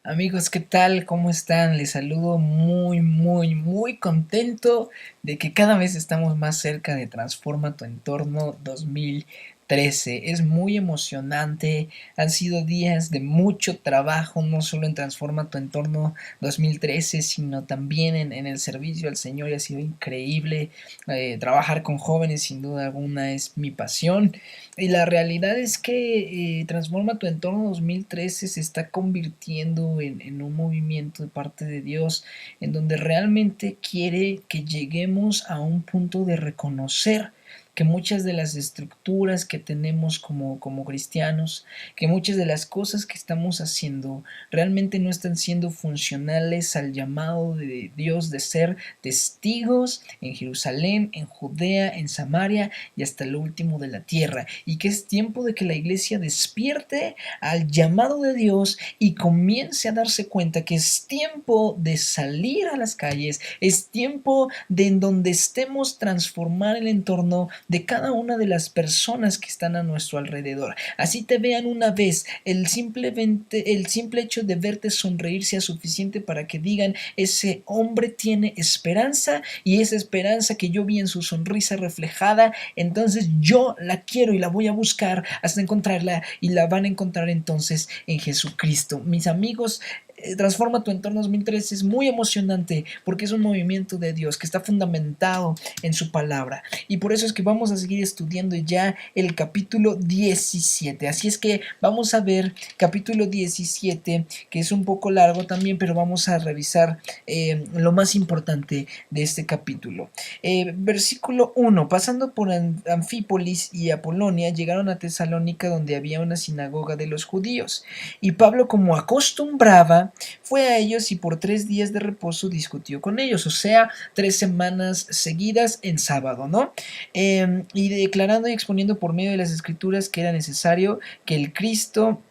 Amigos, ¿qué tal? ¿Cómo están? Les saludo muy contento de que cada vez estamos más cerca de Transforma tu entorno 2013. Es muy emocionante, han sido días de mucho trabajo, no solo en Transforma tu entorno 2013, sino también en el servicio al Señor y ha sido increíble. Trabajar con jóvenes sin duda alguna es mi pasión. Y la realidad es que Transforma tu entorno 2013 se está convirtiendo en un movimiento de parte de Dios en donde realmente quiere que lleguemos a un punto de reconocer que muchas de las estructuras que tenemos como cristianos, que muchas de las cosas que estamos haciendo realmente no están siendo funcionales al llamado de Dios de ser testigos en Jerusalén, en Judea, en Samaria y hasta lo último de la tierra, y que es tiempo de que la iglesia despierte al llamado de Dios y comience a darse cuenta que es tiempo de salir a las calles, es tiempo de en donde estemos transformar el entorno de cada una de las personas que están a nuestro alrededor. Así te vean una vez, el simple hecho de verte sonreír sea suficiente para que digan: ese hombre tiene esperanza, y esa esperanza que yo vi en su sonrisa reflejada, entonces yo la quiero y la voy a buscar hasta encontrarla, y la van a encontrar entonces en Jesucristo. Mis amigos, Transforma tu entorno 2013 es muy emocionante porque es un movimiento de Dios que está fundamentado en su palabra, y por eso es que vamos a seguir estudiando ya el capítulo 17. Así es que vamos a ver capítulo 17, que es un poco largo también, pero vamos a revisar lo más importante de este capítulo. Versículo 1: pasando por Anfípolis y Apolonia, llegaron a Tesalónica, donde había una sinagoga de los judíos, y Pablo, como acostumbraba, fue a ellos y por 3 días de reposo discutió con ellos, o sea, 3 semanas seguidas en sábado, ¿no? Y declarando y exponiendo por medio de las escrituras que era necesario que el Cristo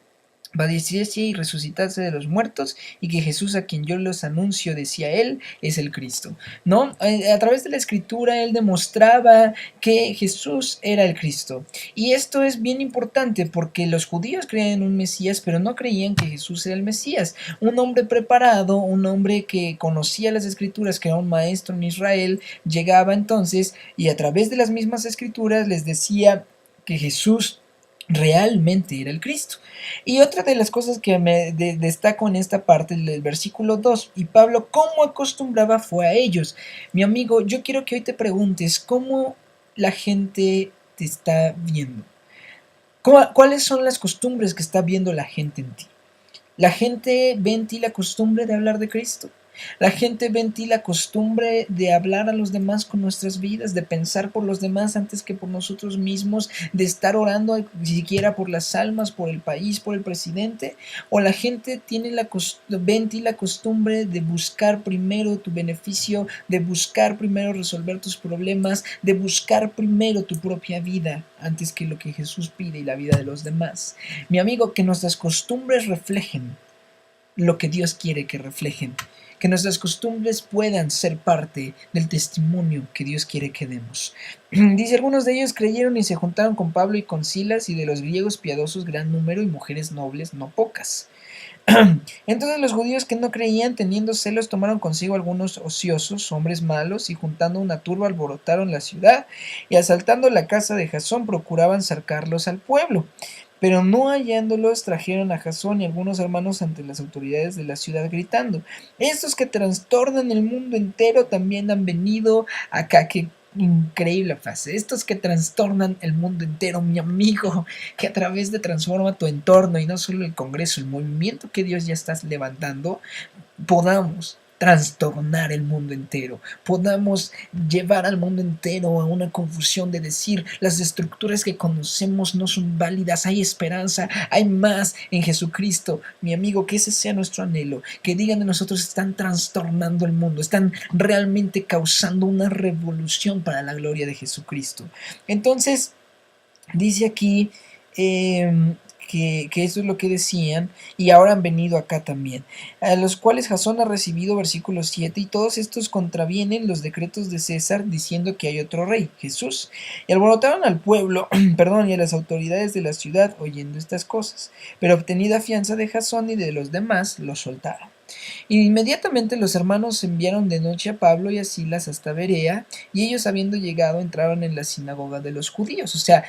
padeciese y resucitase de los muertos, y que Jesús, a quien yo los anuncio, decía él, es el Cristo, ¿no? A través de la escritura él demostraba que Jesús era el Cristo, y esto es bien importante porque los judíos creían en un Mesías, pero no creían que Jesús era el Mesías. Un hombre preparado, un hombre que conocía las escrituras, que era un maestro en Israel, llegaba entonces y a través de las mismas escrituras les decía que Jesús realmente era el Cristo. Y otra de las cosas que me destaco en esta parte del versículo 2: y Pablo, como acostumbraba, fue a ellos. Mi amigo, yo quiero que hoy te preguntes cómo la gente te está viendo. ¿Cuáles son las costumbres que está viendo la gente en ti? La gente ve en ti la costumbre de hablar de Cristo. La gente ve en ti la costumbre de hablar a los demás con nuestras vidas, de pensar por los demás antes que por nosotros mismos, de estar orando ni siquiera por las almas, por el país, por el presidente. O la gente ve en ti la costumbre de buscar primero tu beneficio, de buscar primero resolver tus problemas, de buscar primero tu propia vida antes que lo que Jesús pide y la vida de los demás. Mi amigo, que nuestras costumbres reflejen lo que Dios quiere que reflejen, que nuestras costumbres puedan ser parte del testimonio que Dios quiere que demos. Dice: algunos de ellos creyeron y se juntaron con Pablo y con Silas, y de los griegos piadosos gran número, y mujeres nobles no pocas. Entonces los judíos que no creían, teniendo celos, tomaron consigo algunos ociosos, hombres malos, y juntando una turba alborotaron la ciudad, y asaltando la casa de Jasón procuraban sacarlos al pueblo. Pero no hallándolos, trajeron a Jasón y algunos hermanos ante las autoridades de la ciudad, gritando: estos que trastornan el mundo entero también han venido acá. Que increíble frase: estos que trastornan el mundo entero. Mi amigo, que a través de Transforma tu entorno, y no solo el Congreso, el movimiento que Dios ya está levantando, podamos trastornar el mundo entero, podamos llevar al mundo entero a una confusión de decir: las estructuras que conocemos no son válidas, hay esperanza, hay más en Jesucristo. Mi amigo, que ese sea nuestro anhelo, que digan de nosotros: están trastornando el mundo, están realmente causando una revolución para la gloria de Jesucristo. Entonces dice aquí eh, que eso es lo que decían, y ahora han venido acá también, a los cuales Jasón ha recibido, versículo 7, y todos estos contravienen los decretos de César, diciendo que hay otro rey, Jesús. Y alborotaron al pueblo, perdón, y a las autoridades de la ciudad, oyendo estas cosas. Pero obtenida fianza de Jasón y de los demás, los soltaron. Y inmediatamente los hermanos enviaron de noche a Pablo y a Silas hasta Berea, y ellos habiendo llegado entraron en la sinagoga de los judíos. O sea,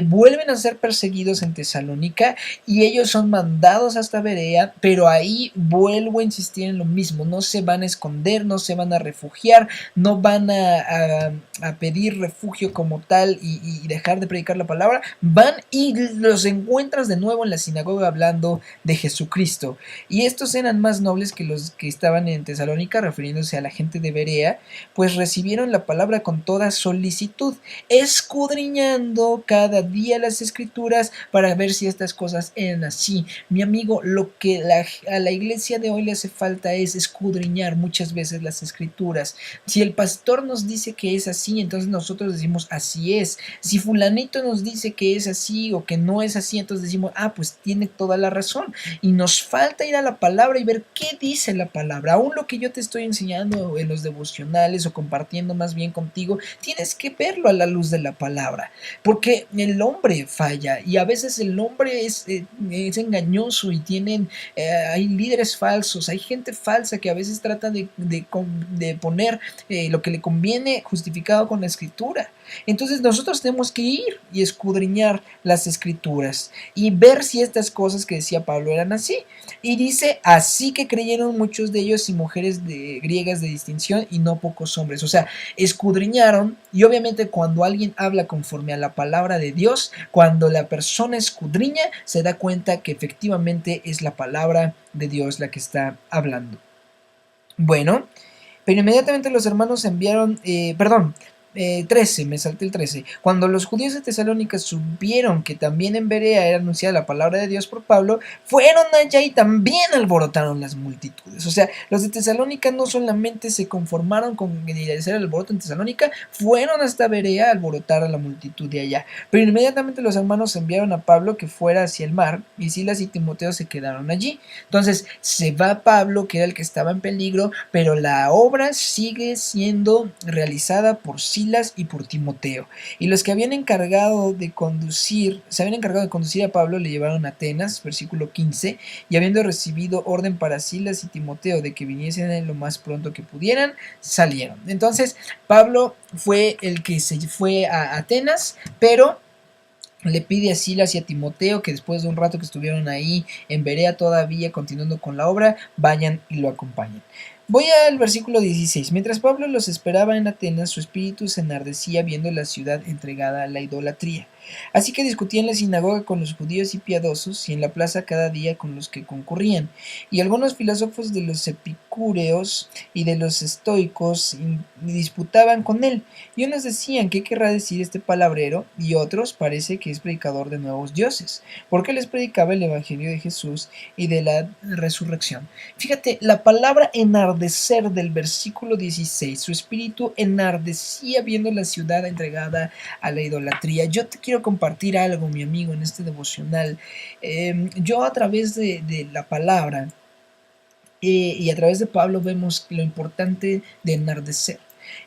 vuelven a ser perseguidos en Tesalónica y ellos son mandados hasta Berea, pero ahí vuelvo a insistir en lo mismo, no se van a esconder, no se van a refugiar, no van a pedir refugio como tal y dejar de predicar la palabra, van y los encuentras de nuevo en la sinagoga hablando de Jesucristo. Y estos eran más nobles que los que estaban en Tesalónica, refiriéndose a la gente de Berea, pues recibieron la palabra con toda solicitud, escudriñando cada día las escrituras para ver si estas cosas eran así. Mi amigo, lo que a la iglesia de hoy le hace falta es escudriñar muchas veces las escrituras. Si el pastor nos dice que es así, entonces nosotros decimos así es. Si fulanito nos dice que es así o que no es así, entonces decimos, pues tiene toda la razón. Y nos falta ir a la palabra y ver qué dice la palabra. Aún lo que yo te estoy enseñando en los devocionales o compartiendo más bien contigo, tienes que verlo a la luz de la palabra, porque el hombre falla y a veces el hombre es engañoso y hay líderes falsos, hay gente falsa que a veces trata de poner lo que le conviene justificado con la escritura. Entonces nosotros tenemos que ir y escudriñar las escrituras y ver si estas cosas que decía Pablo eran así. Y dice, así que creyeron muchos de ellos y mujeres griegas de distinción y no pocos hombres. O sea, escudriñaron, y obviamente cuando alguien habla conforme a la palabra de Dios, cuando la persona escudriña, se da cuenta que efectivamente es la palabra de Dios la que está hablando. Bueno, pero inmediatamente los hermanos enviaron, 13, me salté el 13. Cuando los judíos de Tesalónica supieron que también en Berea era anunciada la palabra de Dios por Pablo, fueron allá y también alborotaron las multitudes. O sea, los de Tesalónica no solamente se conformaron con hacer el alboroto en Tesalónica, fueron hasta Berea a alborotar a la multitud de allá. Pero inmediatamente los hermanos enviaron a Pablo que fuera hacia el mar, y Silas y Timoteo se quedaron allí. Entonces se va Pablo, que era el que estaba en peligro, pero la obra sigue siendo realizada por Silas y por Timoteo. Y los que se habían encargado de conducir a Pablo le llevaron a Atenas, versículo 15, y habiendo recibido orden para Silas y Timoteo de que viniesen lo más pronto que pudieran, salieron. Entonces Pablo fue el que se fue a Atenas, pero le pide a Silas y a Timoteo que después de un rato que estuvieron ahí en Berea todavía continuando con la obra, vayan y lo acompañen. Voy al versículo 16. Mientras Pablo los esperaba en Atenas, su espíritu se enardecía viendo la ciudad entregada a la idolatría. Así que discutía en la sinagoga con los judíos y piadosos, y en la plaza cada día con los que concurrían. Y algunos filósofos de los epicúreos y de los estoicos disputaban con él. Y unos decían, ¿qué querrá decir este palabrero? Y otros, parece que es predicador de nuevos dioses, porque les predicaba el evangelio de Jesús y de la resurrección. Fíjate, la palabra enardecer del versículo 16, su espíritu enardecía viendo la ciudad entregada a la idolatría. Yo te quiero compartir algo, mi amigo, en este devocional. Yo a través de la palabra y a través de Pablo vemos lo importante de enardecer.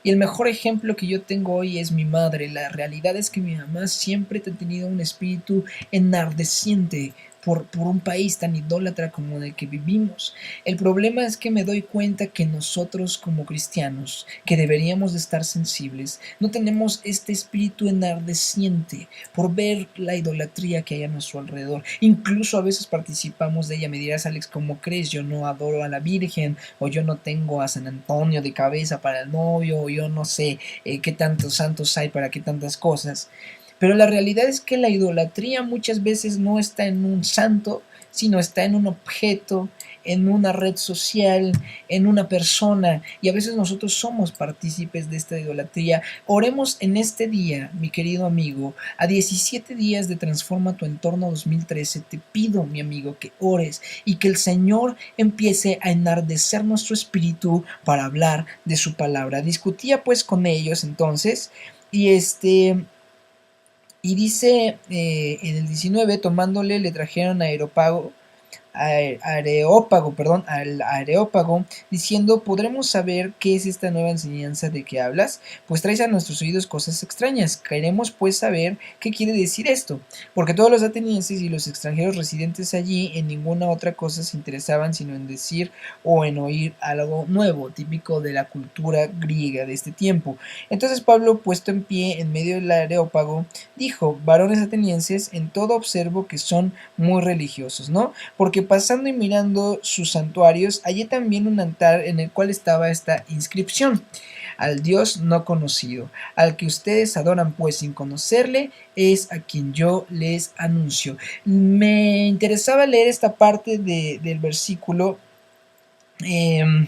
Y el mejor ejemplo que yo tengo hoy es mi madre. La realidad es que mi mamá siempre ha tenido un espíritu enardeciente por un país tan idólatra como en el que vivimos. El problema es que me doy cuenta que nosotros como cristianos, que deberíamos de estar sensibles, no tenemos este espíritu enardeciente por ver la idolatría que hay a nuestro alrededor. Incluso a veces participamos de ella. Me dirás, Alex, ¿cómo crees? Yo no adoro a la Virgen, o yo no tengo a San Antonio de cabeza para el novio, o yo no sé qué tantos santos hay para qué tantas cosas. Pero la realidad es que la idolatría muchas veces no está en un santo, sino está en un objeto, en una red social, en una persona, y a veces nosotros somos partícipes de esta idolatría. Oremos en este día, mi querido amigo, a 17 días de Transforma tu Entorno 2013, te pido, mi amigo, que ores y que el Señor empiece a enardecer nuestro espíritu para hablar de su palabra. Discutía pues con ellos entonces, y Y dice en el 19, tomándole le trajeron a al Areópago, diciendo: ¿podremos saber qué es esta nueva enseñanza de que hablas? Pues traes a nuestros oídos cosas extrañas. Queremos pues saber qué quiere decir esto, porque todos los atenienses y los extranjeros residentes allí en ninguna otra cosa se interesaban sino en decir o en oír algo nuevo, típico de la cultura griega de este tiempo. Entonces Pablo, puesto en pie en medio del Areópago, dijo: varones atenienses, en todo observo que son muy religiosos, ¿no? Porque pasando y mirando sus santuarios, hallé también un altar en el cual estaba esta inscripción: al Dios no conocido, al que ustedes adoran pues sin conocerle, es a quien yo les anuncio. Me interesaba leer esta parte del versículo, eh,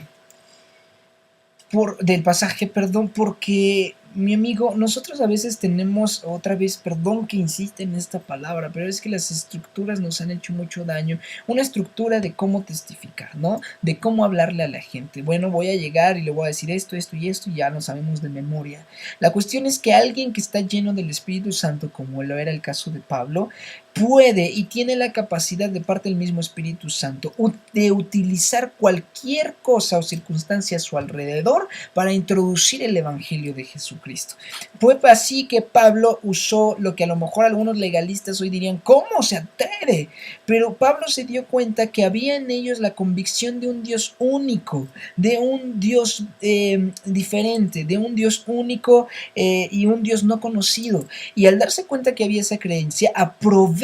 del pasaje, perdón, porque mi amigo, nosotros a veces tenemos, otra vez, perdón que insiste en esta palabra, pero es que las estructuras nos han hecho mucho daño. Una estructura de cómo testificar, ¿no? De cómo hablarle a la gente. Bueno, voy a llegar y le voy a decir esto, esto y esto, y ya lo sabemos de memoria. La cuestión es que alguien que está lleno del Espíritu Santo, como lo era el caso de Pablo, puede y tiene la capacidad de parte del mismo Espíritu Santo de utilizar cualquier cosa o circunstancia a su alrededor para introducir el Evangelio de Jesucristo. Fue así que Pablo usó lo que a lo mejor algunos legalistas hoy dirían: ¿cómo se atreve? Pero Pablo se dio cuenta que había en ellos la convicción de un Dios único, de un Dios diferente, de un Dios único y un Dios no conocido. Y al darse cuenta que había esa creencia, aprovecha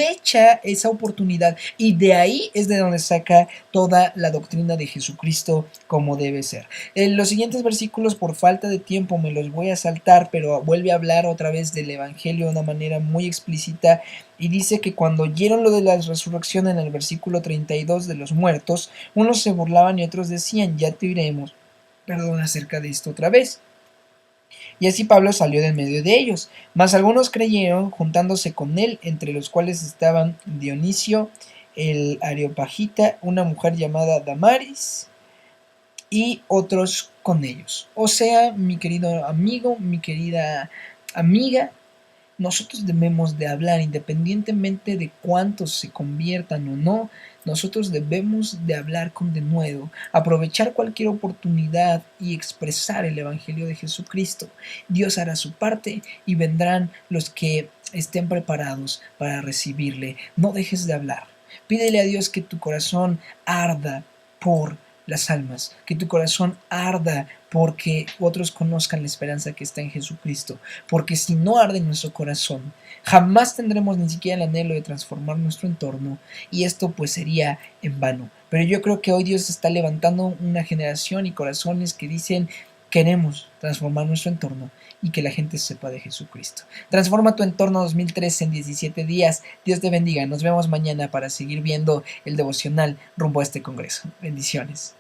esa oportunidad, y de ahí es de donde saca toda la doctrina de Jesucristo como debe ser. En los siguientes versículos, por falta de tiempo, me los voy a saltar, pero vuelve a hablar otra vez del Evangelio de una manera muy explícita, y dice que cuando oyeron lo de la resurrección en el versículo 32 de los muertos, unos se burlaban y otros decían: ya te oiremos, perdón, acerca de esto otra vez. Y así Pablo salió del medio de ellos. Mas algunos creyeron, juntándose con él, entre los cuales estaban Dionisio, el Areopagita, una mujer llamada Damaris, y otros con ellos. O sea, mi querido amigo, mi querida amiga, nosotros debemos de hablar independientemente de cuántos se conviertan o no. Nosotros debemos de hablar con denuedo, aprovechar cualquier oportunidad y expresar el Evangelio de Jesucristo. Dios hará su parte y vendrán los que estén preparados para recibirle. No dejes de hablar. Pídele a Dios que tu corazón arda por las almas, que tu corazón arda porque otros conozcan la esperanza que está en Jesucristo, porque si no arde en nuestro corazón, jamás tendremos ni siquiera el anhelo de transformar nuestro entorno, y esto pues sería en vano. Pero yo creo que hoy Dios está levantando una generación y corazones que dicen: queremos transformar nuestro entorno y que la gente sepa de Jesucristo. Transforma tu entorno 2013 en 17 días. Dios te bendiga. Nos vemos mañana para seguir viendo el devocional rumbo a este congreso. Bendiciones.